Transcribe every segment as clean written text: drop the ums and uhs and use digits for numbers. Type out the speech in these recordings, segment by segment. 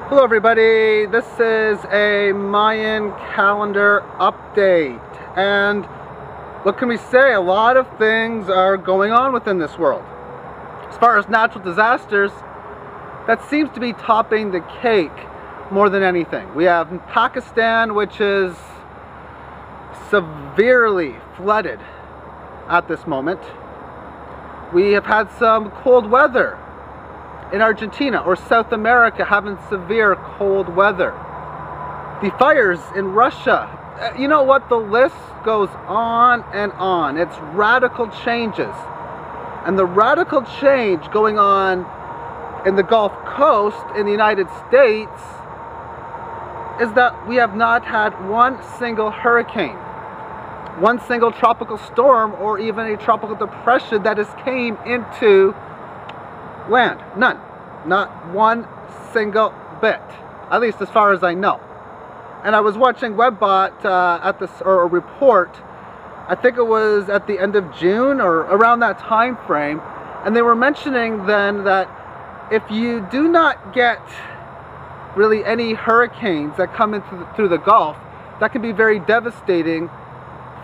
Hello everybody, this is a Mayan calendar update, and what can we say? A lot of things are going on within this world. As far as natural disasters, that seems to be topping the cake more than anything. We have Pakistan, which is severely flooded at this moment. We have had some cold weather in Argentina or South America, having severe cold weather. The fires in Russia, you know what, the list goes on and on. It's radical changes. And the radical change going on in the Gulf Coast in the United States is that we have not had one single hurricane, one single tropical storm, or even a tropical depression that has came into land. None. Not one single bit. At least as far as I know. And I was watching Webbot at this, or a report, I think it was at the end of June or around that time frame, and they were mentioning then that if you do not get really any hurricanes that come in through the Gulf, that can be very devastating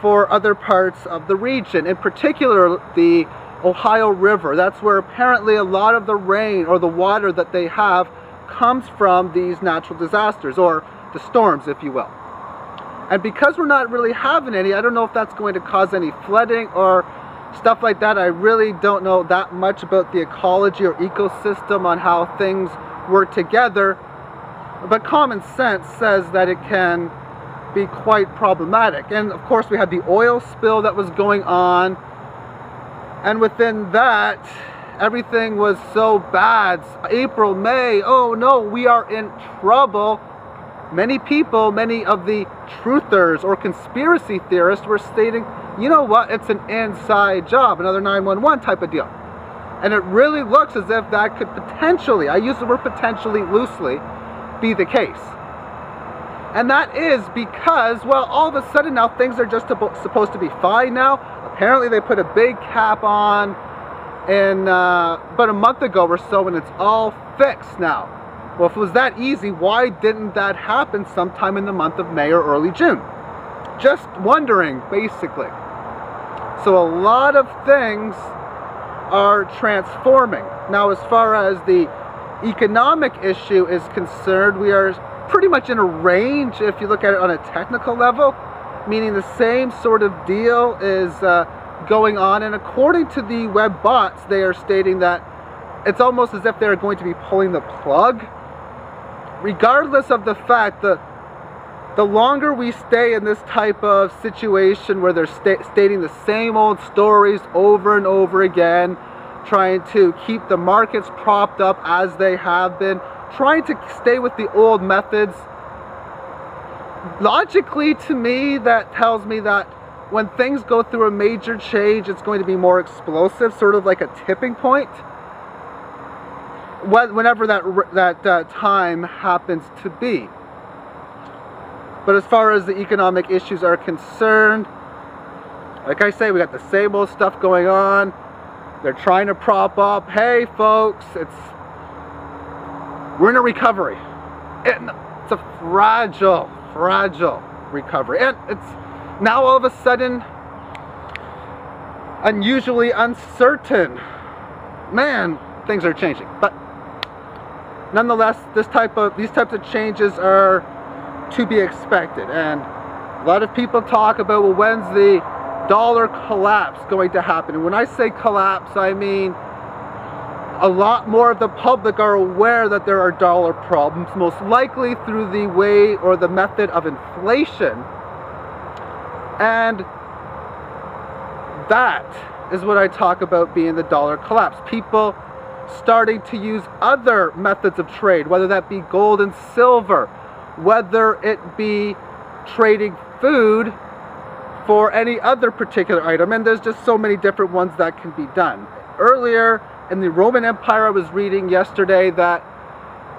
for other parts of the region, in particular the Ohio River. That's where apparently a lot of the rain or the water that they have comes from these natural disasters, or the storms, if you will. And because we're not really having any, I don't know if that's going to cause any flooding or stuff like that. I really don't know that much about the ecology or ecosystem on how things work together, but common sense says that it can be quite problematic. And of course we had the oil spill that was going on, and within that, everything was so bad. April, May, oh no, we are in trouble. Many people, many of the truthers or conspiracy theorists were stating, you know what, it's an inside job, another 911 type of deal. And it really looks as if that could potentially, I use the word potentially loosely, be the case. And that is because, well, all of a sudden now things are just supposed to be fine now. Apparently they put a big cap on in about a month ago or so, and it's all fixed now. Well, if it was that easy, why didn't that happen sometime in the month of May or early June? Just wondering, basically. So a lot of things are transforming. Now, as far as the economic issue is concerned, we are pretty much in a range if you look at it on a technical level, meaning the same sort of deal is going on. And according to the web bots, they are stating that it's almost as if they're going to be pulling the plug. Regardless of the fact that the longer we stay in this type of situation where they're stating the same old stories over and over again, trying to keep the markets propped up as they have been, trying to stay with the old methods, logically to me that tells me that when things go through a major change, it's going to be more explosive, sort of like a tipping point, whenever that time happens to be. But as far as the economic issues are concerned, like I say, we got the same old stuff going on. They're trying to prop up, hey folks, we're in a recovery. It's a fragile recovery. And it's now all of a sudden unusually uncertain. Man, things are changing. But nonetheless, these types of changes are to be expected. And a lot of people talk about, well, when's the dollar collapse going to happen? And when I say collapse, I mean a lot more of the public are aware that there are dollar problems, most likely through the way or the method of inflation. And that is what I talk about being the dollar collapse. People starting to use other methods of trade, whether that be gold and silver, whether it be trading food for any other particular item. And there's just so many different ones that can be done. Earlier in the Roman Empire, I was reading yesterday that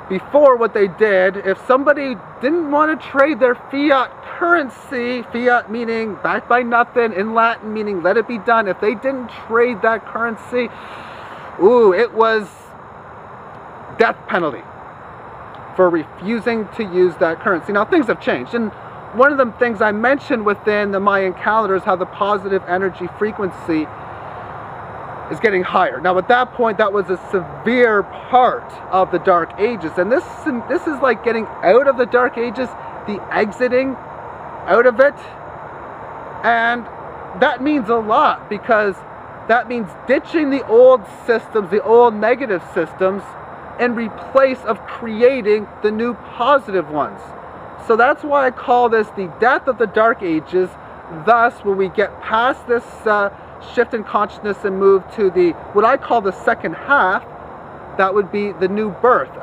before, what they did, if somebody didn't want to trade their fiat currency, fiat meaning backed by nothing, in Latin meaning let it be done, if they didn't trade that currency, ooh, it was death penalty. for refusing to use that currency. Now, things have changed, and one of the things I mentioned within the Mayan calendar is how the positive energy frequency is getting higher. Now, at that point, that was a severe part of the Dark Ages, and this is like getting out of the Dark Ages, the exiting out of it, and that means a lot, because that means ditching the old systems, the old negative systems, in replace of creating the new positive ones. So that's why I call this the death of the Dark Ages. Thus, when we get past this shift in consciousness and move to the, what I call the second half, that would be the new birth.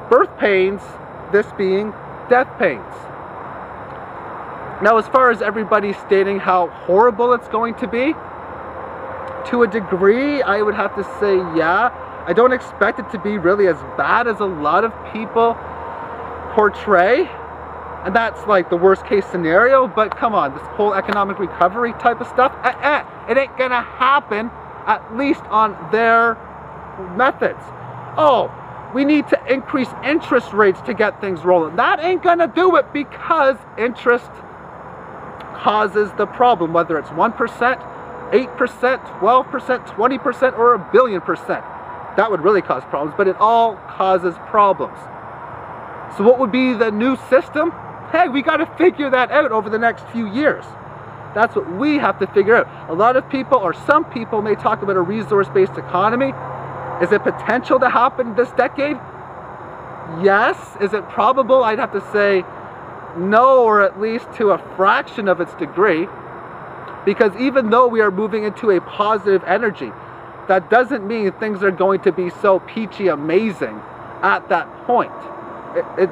Birth pains, this being death pains. Now, as far as everybody stating how horrible it's going to be, to a degree, I would have to say, yeah. I don't expect it to be really as bad as a lot of people portray, and that's like the worst case scenario. But come on, this whole economic recovery type of stuff, it ain't gonna happen, at least on their methods. Oh, we need to increase interest rates to get things rolling. That ain't gonna do it, because interest causes the problem, whether it's 1%, 8%, 12%, 20%, or 1,000,000,000%. That would really cause problems, but it all causes problems. So what would be the new system? Hey, we got to figure that out over the next few years. That's what we have to figure out. A lot of people, or some people, may talk about a resource-based economy. Is it potential to happen this decade? Yes. Is it probable? I'd have to say no, or at least to a fraction of its degree. Because even though we are moving into a positive energy, that doesn't mean things are going to be so peachy amazing at that point. It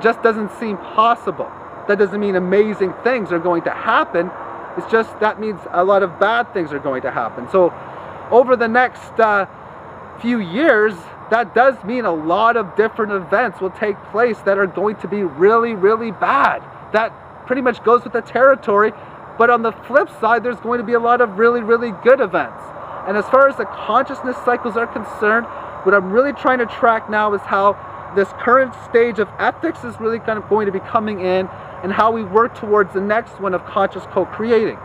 just doesn't seem possible. That doesn't mean amazing things are going to happen. It's just that means a lot of bad things are going to happen. So over the next few years, that does mean a lot of different events will take place that are going to be really, really bad. That pretty much goes with the territory. But on the flip side, there's going to be a lot of really, really good events. And as far as the consciousness cycles are concerned, what I'm really trying to track now is how this current stage of ethics is really kind of going to be coming in, and how we work towards the next one of conscious co-creating.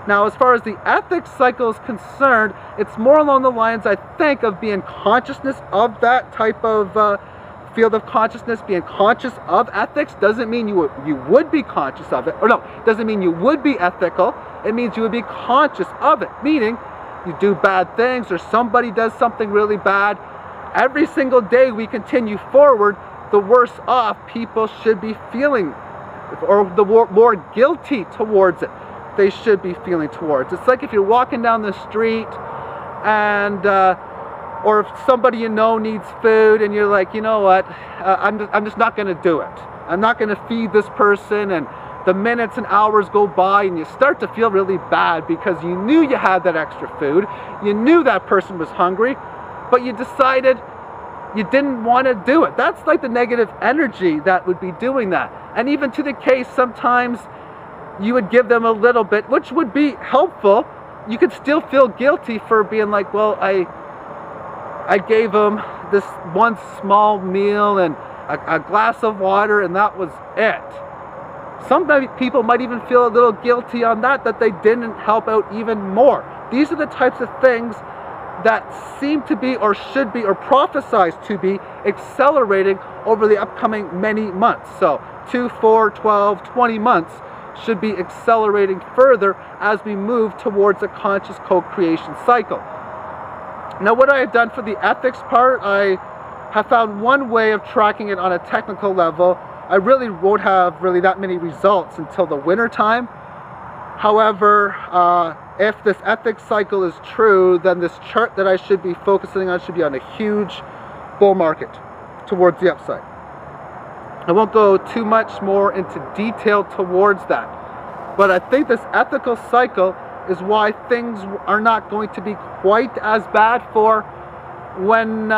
Now, as far as the ethics cycle is concerned, it's more along the lines, I think, of being consciousness of that type of field of consciousness. Being conscious of ethics doesn't mean you would be conscious of it, or no, doesn't mean you would be ethical. It means you would be conscious of it, meaning you do bad things, or somebody does something really bad. Every single day we continue forward, the worse off people should be feeling, or the more guilty towards it they should be feeling towards. It's like if you're walking down the street and or if somebody you know needs food and you're like, you know what, I'm just not going to do it. I'm not going to feed this person, and the minutes and hours go by and you start to feel really bad because you knew you had that extra food, you knew that person was hungry, but you decided you didn't want to do it. That's like the negative energy that would be doing that. And even to the case, sometimes you would give them a little bit, which would be helpful. You could still feel guilty for being like, well, I gave them this one small meal and a glass of water, and that was it. Some people might even feel a little guilty on that they didn't help out even more. These are the types of things that seem to be, or should be, or prophesized to be accelerating over the upcoming many months. So 2, 4, 12, 20 months should be accelerating further as we move towards a conscious co-creation cycle. Now, what I have done for the ethics part, I have found one way of tracking it on a technical level. I really won't have really that many results until the winter time. However, if this ethics cycle is true, then this chart that I should be focusing on should be on a huge bull market towards the upside. I won't go too much more into detail towards that, but I think this ethical cycle is why things are not going to be quite as bad for when,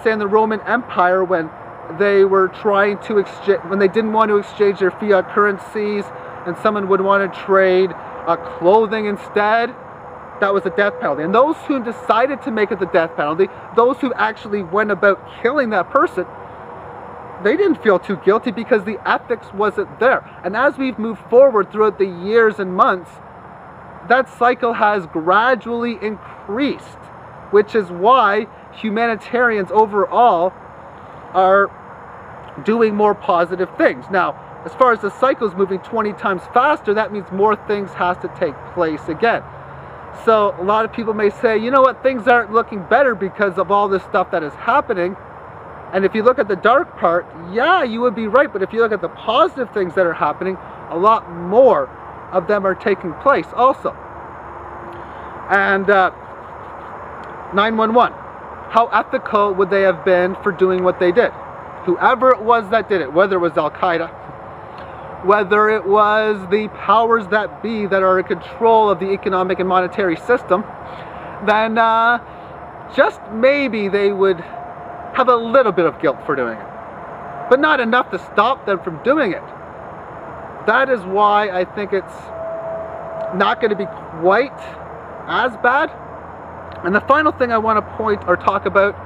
say, in the Roman Empire, when they were trying to exchange, when they didn't want to exchange their fiat currencies and someone would want to trade clothing instead. That was a death penalty. And those who decided to make it the death penalty, those who actually went about killing that person, they didn't feel too guilty because the ethics wasn't there. And as we've moved forward throughout the years and months, that cycle has gradually increased, which is why humanitarians overall are doing more positive things. Now, as far as the cycle is moving 20 times faster, that means more things has to take place again. So a lot of people may say, you know what, things aren't looking better because of all this stuff that is happening. And if you look at the dark part, yeah, you would be right. But if you look at the positive things that are happening, a lot more of them are taking place also. And 911, how ethical would they have been for doing what they did? Whoever it was that did it, whether it was Al-Qaeda, whether it was the powers that be that are in control of the economic and monetary system, then just maybe they would have a little bit of guilt for doing it, but not enough to stop them from doing it. That is why I think it's not going to be quite as bad. And the final thing I want to point or talk about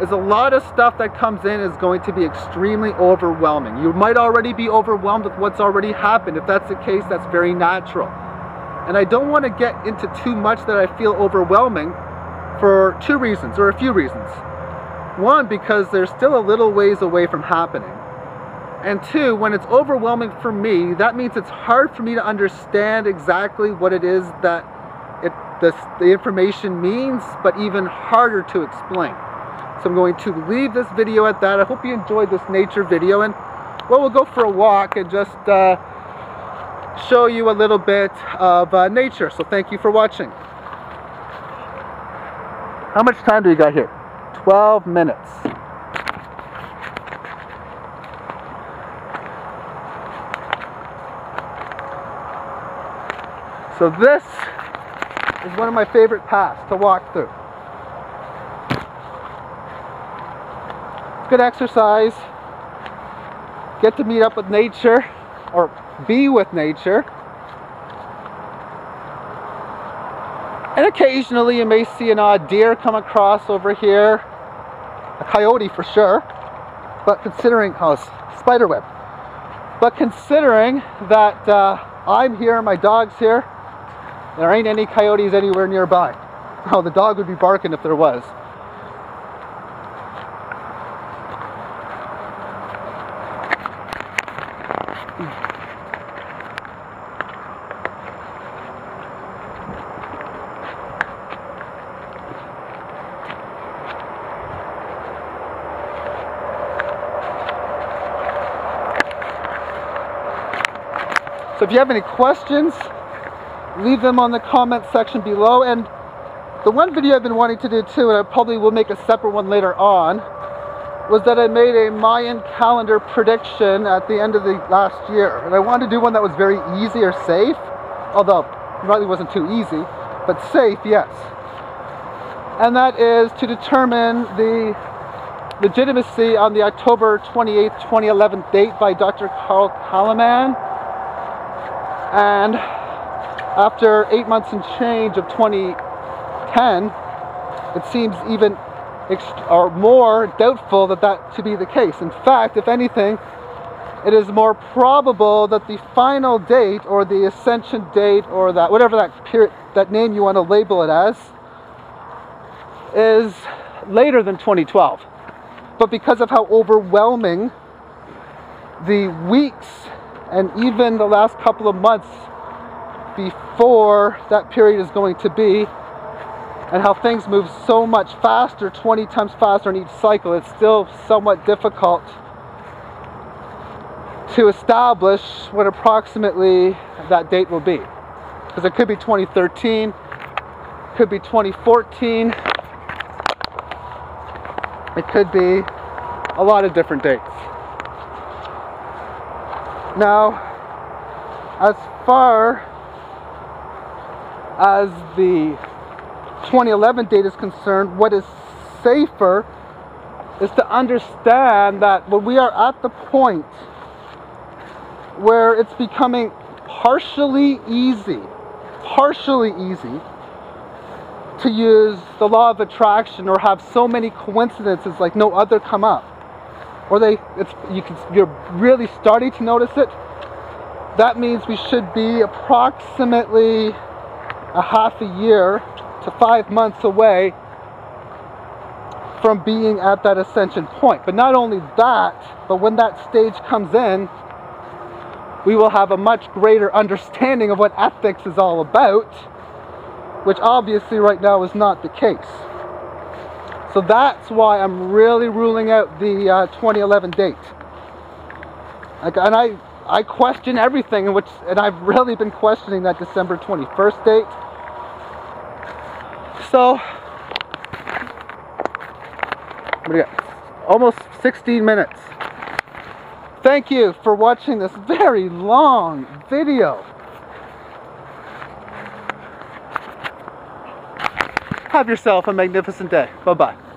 is a lot of stuff that comes in is going to be extremely overwhelming. You might already be overwhelmed with what's already happened. If that's the case, that's very natural. And I don't want to get into too much that I feel overwhelming for two reasons, or a few reasons. One, because there's still a little ways away from happening. And two, when it's overwhelming for me, that means it's hard for me to understand exactly what it is that the information means, but even harder to explain. So I'm going to leave this video at that. I hope you enjoyed this nature video, and well, we'll go for a walk and just show you a little bit of nature. So thank you for watching. How much time do we got here? 12 minutes. So this is one of my favorite paths to walk through. It's good exercise. Get to meet up with nature, or be with nature. And occasionally you may see an odd deer come across over here. A coyote for sure. But considering, spiderweb. But considering that I'm here, my dog's here, there ain't any coyotes anywhere nearby. Oh, the dog would be barking if there was. So if you have any questions, leave them on the comment section below. And the one video I've been wanting to do too, and I probably will make a separate one later on, was that I made a Mayan calendar prediction at the end of the last year. And I wanted to do one that was very easy or safe, although it probably wasn't too easy, but safe, yes. And that is to determine the legitimacy on the October 28th, 2011 date by Dr. Carl Kalaman. And after 8 months and change of 2010, it seems even or more doubtful that to be the case. In fact, if anything, it is more probable that the final date, or the ascension date, or that whatever that period, that name you want to label it as, is later than 2012. But because of how overwhelming the weeks and even the last couple of months before that period is going to be, and how things move so much faster, 20 times faster in each cycle, it's still somewhat difficult to establish what approximately that date will be. Because it could be 2013, could be 2014, it could be a lot of different dates. Now, as far as the 2011 date is concerned, what is safer is to understand that when we are at the point where it's becoming partially easy to use the law of attraction, or have so many coincidences like no other come up, or you're really starting to notice it, that means we should be approximately a half a year to 5 months away from being at that ascension point. But not only that, but when that stage comes in, we will have a much greater understanding of what ethics is all about, which obviously right now is not the case. So that's why I'm really ruling out the 2011 date. And I question everything, and I've really been questioning that December 21st date. So, what do we got? Almost 16 minutes. Thank you for watching this very long video. Have yourself a magnificent day. Bye-bye.